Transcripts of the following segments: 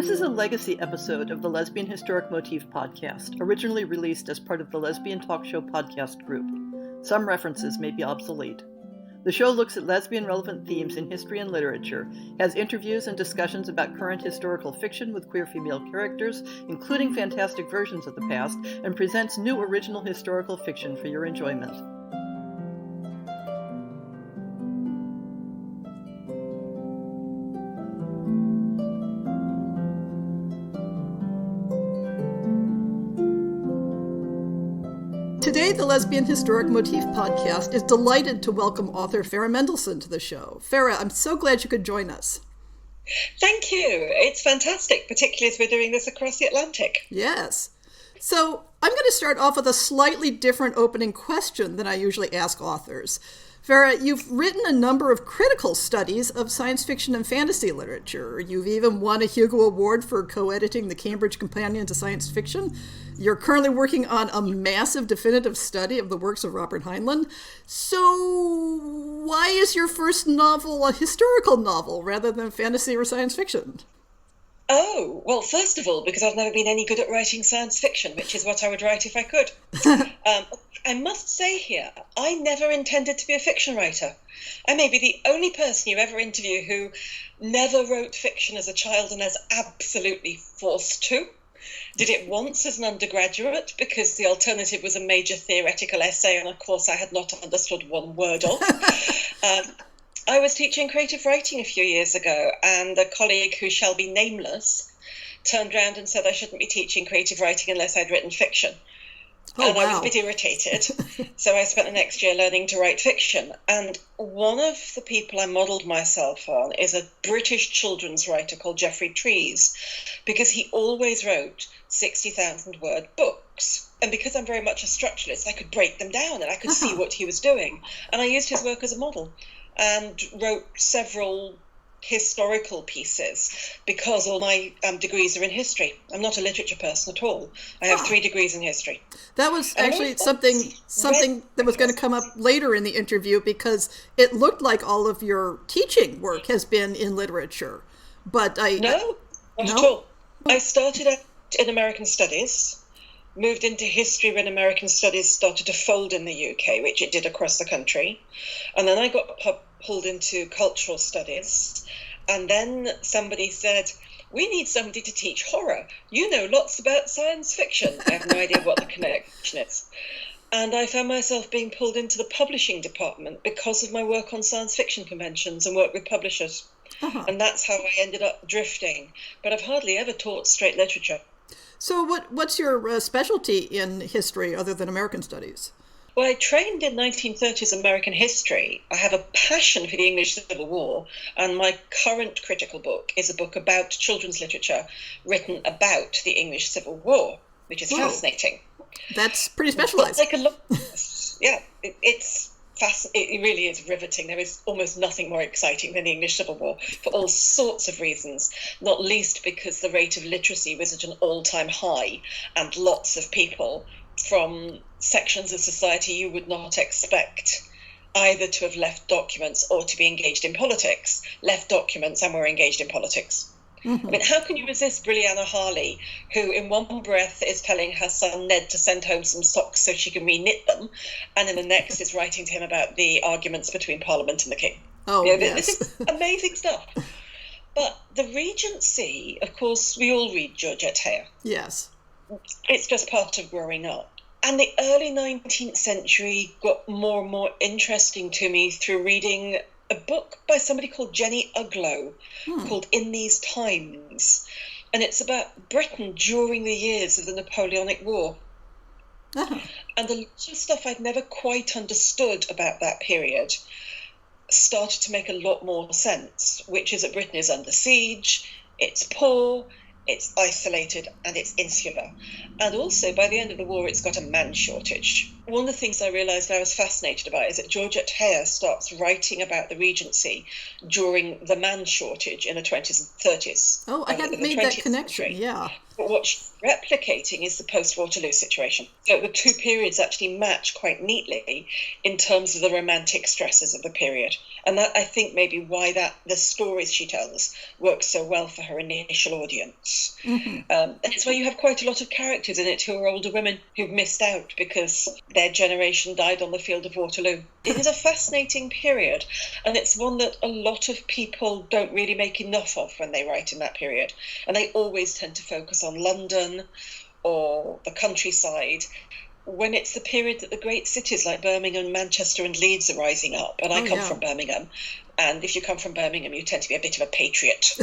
This is a legacy episode of the Lesbian Historic Motif podcast, originally released as part of the Lesbian Talk Show podcast group. Some references may be obsolete. The show looks at lesbian-relevant themes in history and literature, has interviews and discussions about current historical fiction with queer female characters, including fantastic versions of the past, and presents new original historical fiction for your enjoyment. Today, the Lesbian Historic Motif podcast is delighted to welcome author Farah Mendlesohn to the show. Farah, I'm so glad you could join us. Thank you. It's fantastic, particularly as we're doing this across the Atlantic. Yes. So I'm going to start off with a slightly different opening question than I usually ask authors. Farah, you've written a number of critical studies of science fiction and fantasy literature. You've even won a Hugo Award for co-editing the Cambridge Companion to Science Fiction. You're currently working on a massive definitive study of the works of Robert Heinlein. So why is your first novel a historical novel rather than fantasy or science fiction? Oh, well, first of all, because I've never been any good at writing science fiction, which is what I would write if I could. I must say here, I never intended to be a fiction writer. I may be the only person you ever interview who never wrote fiction as a child and is absolutely forced to. Did it once as an undergraduate because the alternative was a major theoretical essay and a course I had not understood one word of. I was teaching creative writing a few years ago, and a colleague who shall be nameless turned around and said I shouldn't be teaching creative writing unless I'd written fiction. I was a bit irritated, so I spent the next year learning to write fiction. And one of the people I modelled myself on is a British children's writer called Geoffrey Trees, because he always wrote 60,000-word books. And because I'm very much a structuralist, I could break them down and I could see what he was doing. And I used his work as a model and wrote several historical pieces because all my degrees are in history. I'm not a literature person at all. I have 3 degrees in history. That was actually something that was going to come up later in the interview, because it looked like all of your teaching work has been in literature. But not at all. I started out in American Studies, moved into history when American Studies started to fold in the UK, which it did across the country. And then I got pulled into cultural studies. And then somebody said, we need somebody to teach horror. You know lots about science fiction. I have no idea what the connection is. And I found myself being pulled into the publishing department because of my work on science fiction conventions and work with publishers. And that's how I ended up drifting. But I've hardly ever taught straight literature. So what's your specialty in history other than American Studies? Well, I trained in 1930s American history. I have a passion for the English Civil War, and my current critical book is a book about children's literature written about the English Civil War, which is fascinating. That's pretty specialized. It really is riveting. There is almost nothing more exciting than the English Civil War for all sorts of reasons, not least because the rate of literacy was at an all-time high and lots of people from sections of society you would not expect either to have left documents or to be engaged in politics, left documents and were engaged in politics. I mean, how can you resist Brilliana Harley, who in one breath is telling her son Ned to send home some socks so she can re-knit them, and in the next is writing to him about the arguments between Parliament and the King? This is amazing stuff. But the Regency, of course, we all read Georgette Heyer. Yes. It's just part of growing up. And the early 19th century got more and more interesting to me through reading a book by somebody called Jenny Uglow called In These Times. And it's about Britain during the years of the Napoleonic War. And the lot of stuff I'd never quite understood about that period started to make a lot more sense, which is that Britain is under siege, it's poor, it's isolated, and it's insular. And also, by the end of the war, it's got a man shortage. One of the things I realised I was fascinated about is that Georgette Heyer starts writing about the Regency during the man shortage in the 20s and 30s. Oh, I hadn't made that connection, century. yeah. But what she's replicating is the post-Waterloo situation. So the two periods actually match quite neatly in terms of the romantic stresses of the period. And that, I think, may be why the stories she tells work so well for her initial audience. Mm-hmm. And it's why you have quite a lot of characters in it who are older women who've missed out because their generation died on the field of Waterloo. It is a fascinating period, and it's one that a lot of people don't really make enough of when they write in that period. And they always tend to focus on London or the countryside, when it's the period that the great cities like Birmingham, Manchester and Leeds are rising up. And I come from Birmingham, and if you come from Birmingham, you tend to be a bit of a patriot.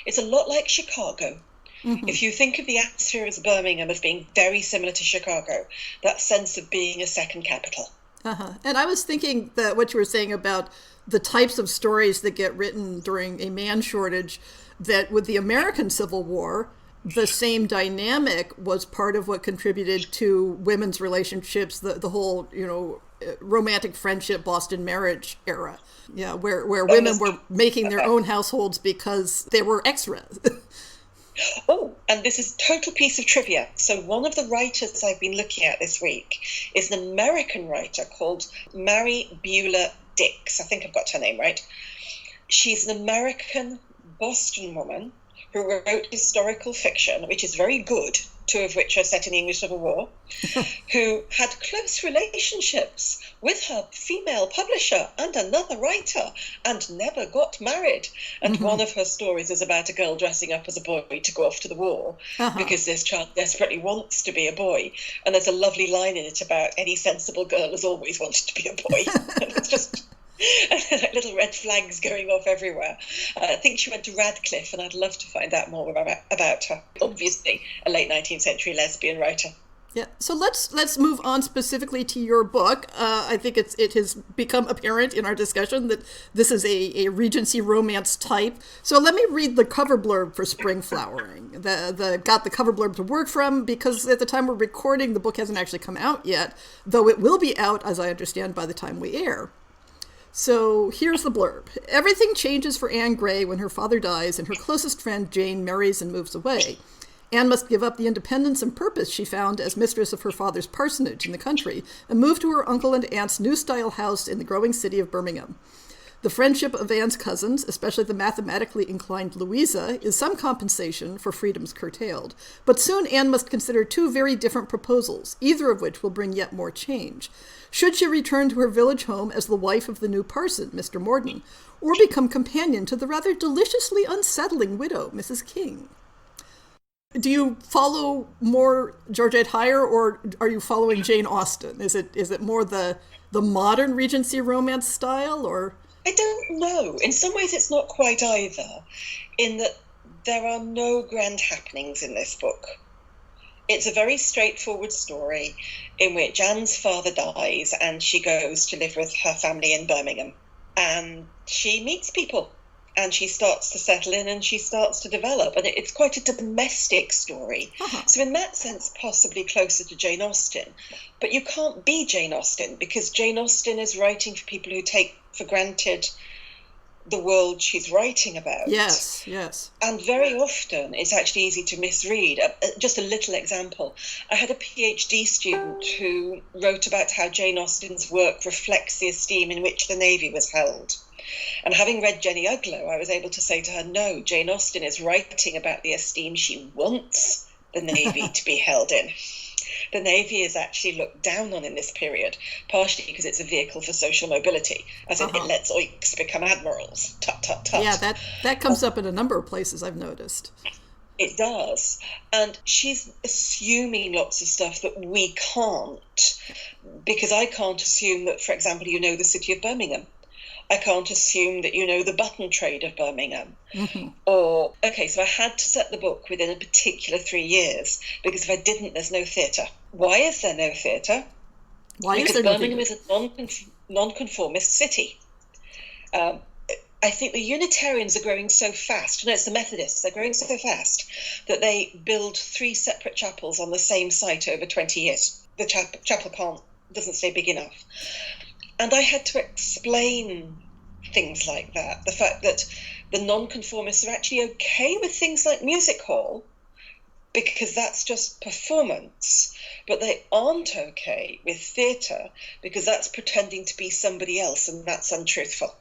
It's a lot like Chicago. Mm-hmm. If you think of the atmosphere of Birmingham as being very similar to Chicago, that sense of being a second capital. Uh-huh. And I was thinking that what you were saying about the types of stories that get written during a man shortage, that with the American Civil War, the same dynamic was part of what contributed to women's relationships, the whole, romantic friendship, Boston marriage era. Yeah, where women were making their own households because they were extras. Oh, and this is a total piece of trivia. So one of the writers I've been looking at this week is an American writer called Mary Beulah Dix. I think I've got her name right. She's an American Boston woman who wrote historical fiction, which is very good, two of which are set in the English Civil War, who had close relationships with her female publisher and another writer and never got married. And one of her stories is about a girl dressing up as a boy to go off to the war because this child desperately wants to be a boy. And there's a lovely line in it about any sensible girl has always wanted to be a boy. It's just... little red flags going off everywhere. I think she went to Radcliffe, and I'd love to find out more about her. Obviously, a late 19th century lesbian writer. Yeah. So let's move on specifically to your book. I think it has become apparent in our discussion that this is a Regency romance type. So let me read the cover blurb for Spring Flowering. Got the cover blurb to work from because at the time we're recording, the book hasn't actually come out yet, though it will be out, as I understand, by the time we air. So here's the blurb. Everything changes for Anne Grey when her father dies and her closest friend Jane marries and moves away. Anne must give up the independence and purpose she found as mistress of her father's parsonage in the country and move to her uncle and aunt's new-style house in the growing city of Birmingham. The friendship of Anne's cousins, especially the mathematically inclined Louisa, is some compensation for freedoms curtailed. But soon Anne must consider two very different proposals, either of which will bring yet more change. Should she return to her village home as the wife of the new parson, Mr. Morden, or become companion to the rather deliciously unsettling widow, Mrs. King? Do you follow more Georgette Heyer, or are you following Jane Austen? Is it more the modern Regency romance style, or? I don't know. In some ways, it's not quite either, in that there are no grand happenings in this book. It's a very straightforward story in which Anne's father dies and she goes to live with her family in Birmingham. And she meets people and she starts to settle in and she starts to develop. And it's quite a domestic story. So in that sense, possibly closer to Jane Austen. But you can't be Jane Austen because Jane Austen is writing for people who take for granted the world she's writing about. Yes, yes. And very often it's actually easy to misread. Just a little example. I had a PhD student who wrote about how Jane Austen's work reflects the esteem in which the Navy was held. And having read Jenny Uglow, I was able to say to her, no, Jane Austen is writing about the esteem she wants the Navy to be held in. The Navy is actually looked down on in this period, partially because it's a vehicle for social mobility, as in it lets oiks become admirals. Tut, tut, tut. Yeah, that comes up in a number of places, I've noticed. It does. And she's assuming lots of stuff that we can't, because I can't assume that, for example, you know the city of Birmingham. I can't assume that you know the button trade of Birmingham. So I had to set the book within a particular 3 years, because if I didn't, there's no theatre. Why is there no theatre? Because Birmingham is a non-conformist city. I think the Unitarians are growing so fast. No, it's the Methodists. They're growing so fast that they build 3 separate chapels on the same site over 20 years. The chapel doesn't stay big enough. And I had to explain things like that. The fact that the nonconformists are actually okay with things like music hall because that's just performance, but they aren't okay with theatre because that's pretending to be somebody else, and that's untruthful.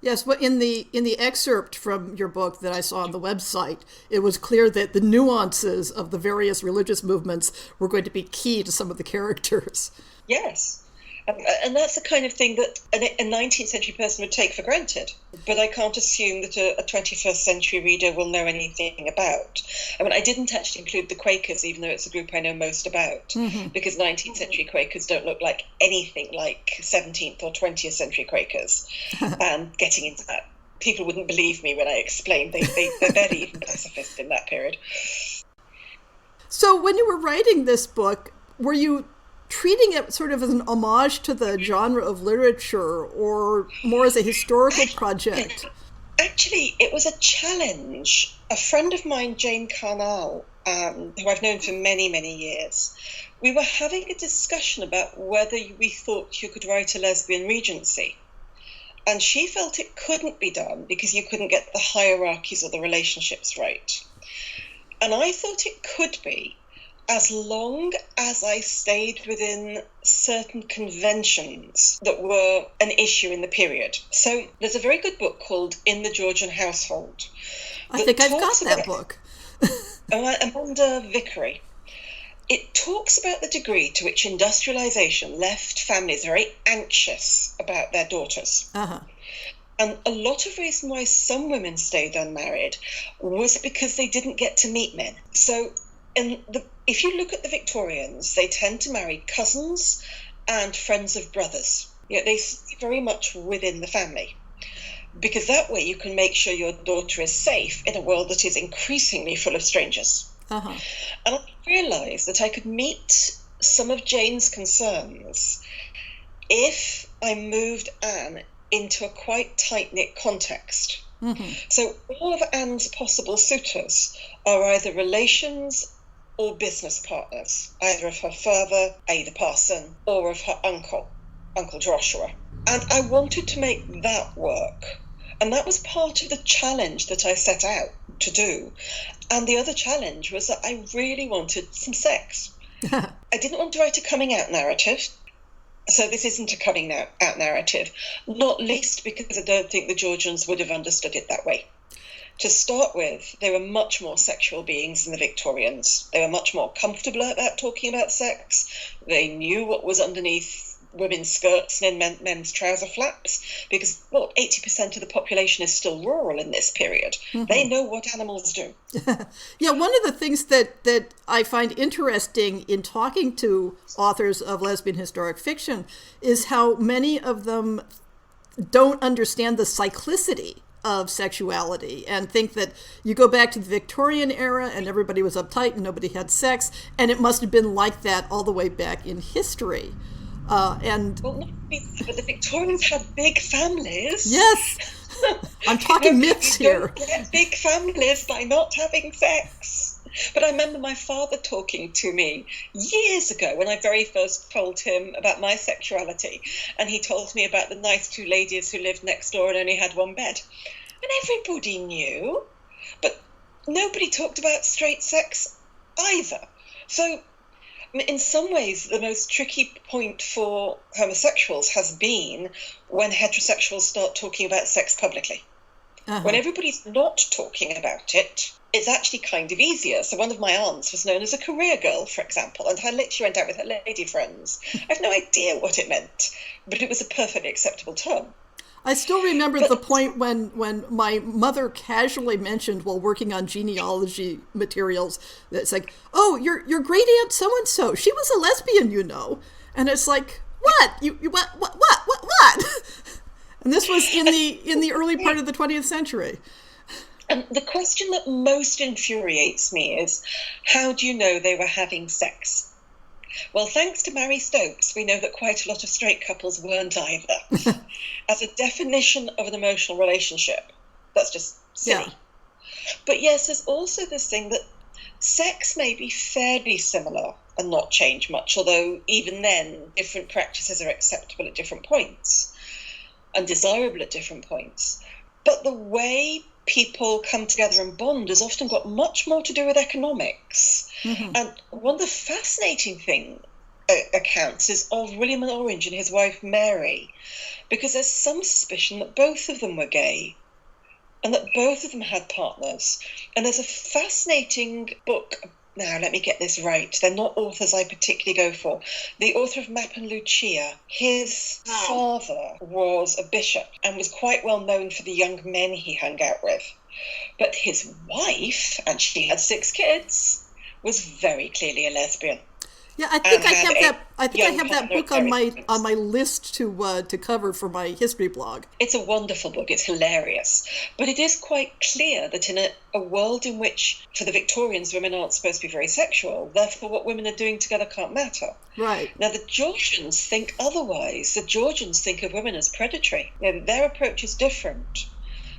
Yes, but in the excerpt from your book that I saw on the website, it was clear that the nuances of the various religious movements were going to be key to some of the characters. Yes. And that's the kind of thing that a 19th century person would take for granted. But I can't assume that a 21st century reader will know anything about. I mean, I didn't actually include the Quakers, even though it's a group I know most about, because 19th century Quakers don't look like anything like 17th or 20th century Quakers. And getting into that, people wouldn't believe me when I explained they're barely even pacifists in that period. So when you were writing this book, were you treating it sort of as an homage to the genre of literature or more as a historical project? Actually, it was a challenge. A friend of mine, Jane Carnell, who I've known for many, many years, we were having a discussion about whether we thought you could write a lesbian regency. And she felt it couldn't be done because you couldn't get the hierarchies or the relationships right. And I thought it could be, as long as I stayed within certain conventions that were an issue in the period. So there's a very good book called In the Georgian Household. I think I've got that book. Amanda Vickery. It talks about the degree to which industrialization left families very anxious about their daughters. And a lot of reason why some women stayed unmarried was because they didn't get to meet men. So if you look at the Victorians, they tend to marry cousins and friends of brothers. They stay very much within the family, because that way you can make sure your daughter is safe in a world that is increasingly full of strangers. And I realised that I could meet some of Jane's concerns if I moved Anne into a quite tight-knit context. So all of Anne's possible suitors are either relations or business partners, either of her father, Ada Parson, or of her uncle, Uncle Joshua. And I wanted to make that work. And that was part of the challenge that I set out to do. And the other challenge was that I really wanted some sex. I didn't want to write a coming out narrative. So this isn't a coming out narrative, not least because I don't think the Georgians would have understood it that way. To start with, they were much more sexual beings than the Victorians. They were much more comfortable about talking about sex. They knew what was underneath women's skirts and in men's trouser flaps, because, 80% of the population is still rural in this period. They know what animals do. Yeah, one of the things that I find interesting in talking to authors of lesbian historic fiction is how many of them don't understand the cyclicity of sexuality and think that you go back to the Victorian era and everybody was uptight and nobody had sex, and it must have been like that all the way back in history. But the Victorians had big families. Yes, I'm talking myths you here. Don't get big families by not having sex. But I remember my father talking to me years ago when I very first told him about my sexuality, and he told me about the nice two ladies who lived next door and only had one bed. And everybody knew, but nobody talked about straight sex either. So in some ways, the most tricky point for homosexuals has been when heterosexuals start talking about sex publicly. When everybody's not talking about it, it's actually kind of easier. So one of my aunts was known as a career girl, for example, and she went out with her lady friends. I have no idea what it meant, but it was a perfectly acceptable term. I still remember the point when my mother casually mentioned while working on genealogy materials that it's like, oh, your great aunt so-and-so, she was a lesbian, you know. And it's like, what? You what? And this was in the early part of the 20th century. And the question that most infuriates me is, how do you know they were having sex? Well, thanks to Mary Stopes, we know that quite a lot of straight couples weren't either. As a definition of an emotional relationship, that's just silly. Yeah. But yes, there's also this thing that sex may be fairly similar and not change much, although even then, different practices are acceptable at different points and desirable at different points. But the way people come together and bond has often got much more to do with economics. And one of the fascinating accounts is of William and Orange and his wife Mary, because there's some suspicion that both of them were gay and that both of them had partners. And there's a fascinating book. Now, let me get this right. They're not authors I particularly go for. The author of Map and Lucia, his father was a bishop and was quite well known for the young men he hung out with. But his wife, and she had 6 kids, was very clearly a lesbian. Yeah, I think I have that book on my list to cover for my history blog. It's a wonderful book. It's hilarious. But it is quite clear that in a world in which, for the Victorians, women aren't supposed to be very sexual, therefore what women are doing together can't matter. Right. Now, the Georgians think otherwise. The Georgians think of women as predatory. Their approach is different.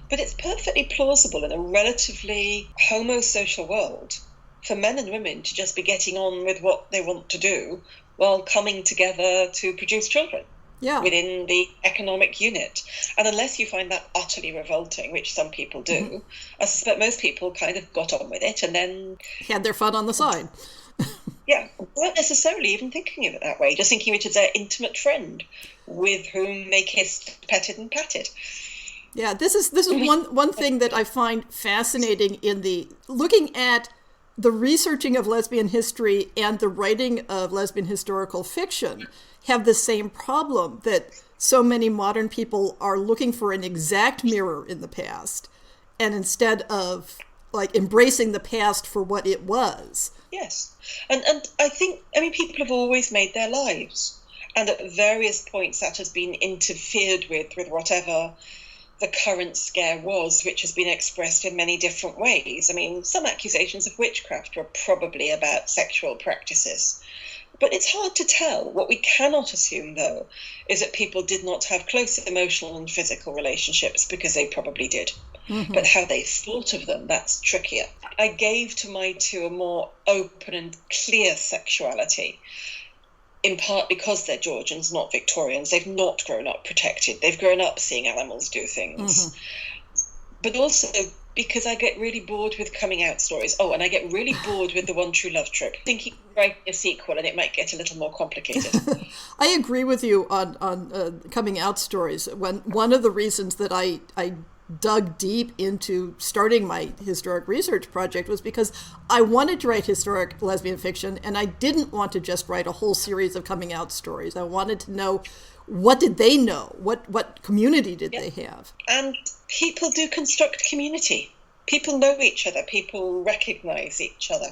But it's perfectly plausible in a relatively homosocial world for men and women to just be getting on with what they want to do while coming together to produce children within the economic unit. And unless you find that utterly revolting, which some people do, I suspect most people kind of got on with it and then had their fun on the side. Weren't necessarily even thinking of it that way, just thinking Richard's their intimate friend with whom they kissed, petted and patted. Yeah, this is one thing that I find fascinating in the looking at the researching of lesbian history and the writing of lesbian historical fiction have the same problem, that so many modern people are looking for an exact mirror in the past, and instead of like embracing the past for what it was. Yes. And people have always made their lives, and at various points that has been interfered with whatever the current scare was, which has been expressed in many different ways. I mean, some accusations of witchcraft were probably about sexual practices. But it's hard to tell. What we cannot assume, though, is that people did not have close emotional and physical relationships, because they probably did. But how they thought of them, that's trickier. I gave to my 2 a more open and clear sexuality, in part because they're Georgians, not Victorians. They've not grown up protected. They've grown up seeing animals do things. But also because I get really bored with coming out stories. Oh, and I get really bored with the One True Love Trip, thinking writing a sequel and it might get a little more complicated. I agree with you on coming out stories. One of the reasons that I dug deep into starting my historic research project was because I wanted to write historic lesbian fiction, and I didn't want to just write a whole series of coming out stories. I wanted to know, what did they know? What community did they have? And people do construct community. People know each other. People recognize each other.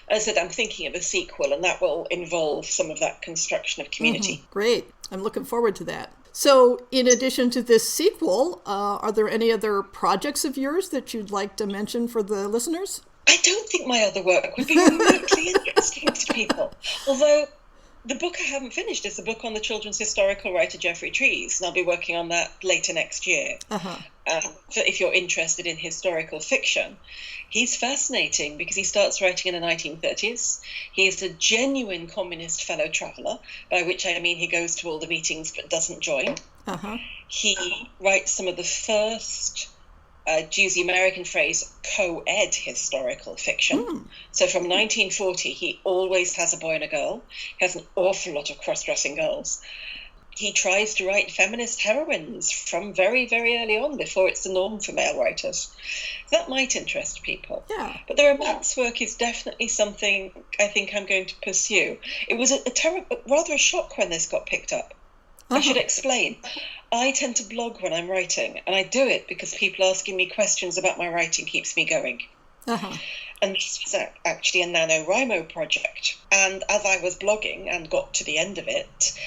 As I said, I'm thinking of a sequel, and that will involve some of that construction of community. Great. I'm looking forward to that. So in addition to this sequel, are there any other projects of yours that you'd like to mention for the listeners? I don't think my other work would be remotely interesting to people. Although the book I haven't finished is the book on the children's historical writer Geoffrey Trees, and I'll be working on that later next year. So if you're interested in historical fiction, he's fascinating because he starts writing in the 1930s. He is a genuine communist fellow traveller, by which I mean he goes to all the meetings but doesn't join. He writes some of the first, to use the American phrase, co-ed historical fiction. So from 1940, he always has a boy and a girl. He has an awful lot of cross-dressing girls. He tries to write feminist heroines from very, very early on, before it's the norm for male writers. That might interest people. Yeah. But the romance work is definitely something I think I'm going to pursue. It was rather a shock when this got picked up. I should explain. I tend to blog when I'm writing, and I do it because people asking me questions about my writing keeps me going. And this was actually a NaNoWriMo project. And as I was blogging and got to the end of it,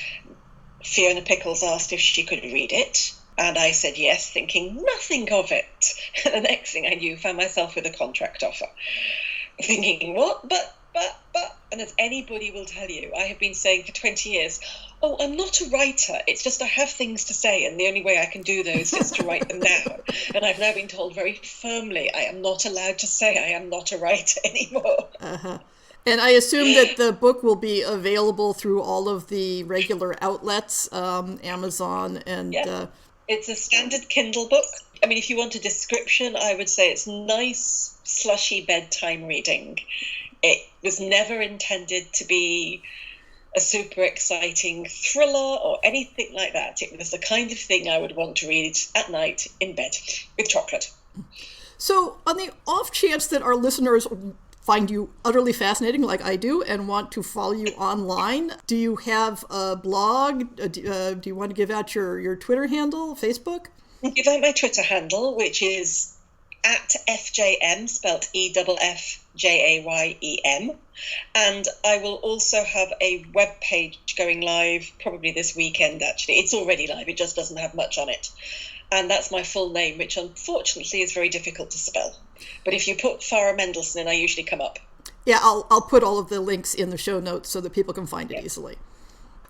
Fiona Pickles asked if she could read it, and I said yes, thinking nothing of it. The next thing I knew, found myself with a contract offer, thinking, what? But, and as anybody will tell you, I have been saying for 20 years, oh, I'm not a writer, it's just I have things to say, and the only way I can do those is to write them now. And I've now been told very firmly I am not allowed to say I am not a writer anymore. And I assume that the book will be available through all of the regular outlets, Amazon and It's a standard Kindle book. I mean, if you want a description, I would say it's nice, slushy bedtime reading. It was never intended to be a super exciting thriller or anything like that. It was the kind of thing I would want to read at night in bed with chocolate. So on the off chance that our listeners find you utterly fascinating like I do and want to follow you online, do you have a blog? Do you want to give out your Twitter handle, Facebook? I'll give out my Twitter handle, which is at FJM, spelled EFFJAYEM. And I will also have a web page going live probably this weekend, actually. It's already live, it just doesn't have much on it. And that's my full name, which unfortunately is very difficult to spell. But if you put Farah Mendlesohn in, I usually come up. Yeah, I'll put all of the links in the show notes so that people can find it easily.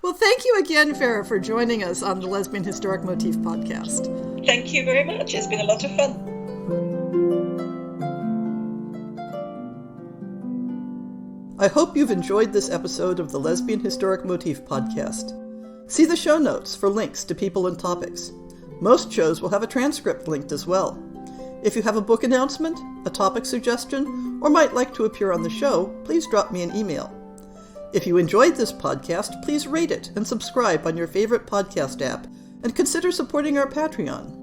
Well, thank you again, Farah, for joining us on the Lesbian Historic Motif podcast. Thank you very much. It's been a lot of fun. I hope you've enjoyed this episode of the Lesbian Historic Motif podcast. See the show notes for links to people and topics. Most shows will have a transcript linked as well. If you have a book announcement, a topic suggestion, or might like to appear on the show, please drop me an email. If you enjoyed this podcast, please rate it and subscribe on your favorite podcast app, and consider supporting our Patreon.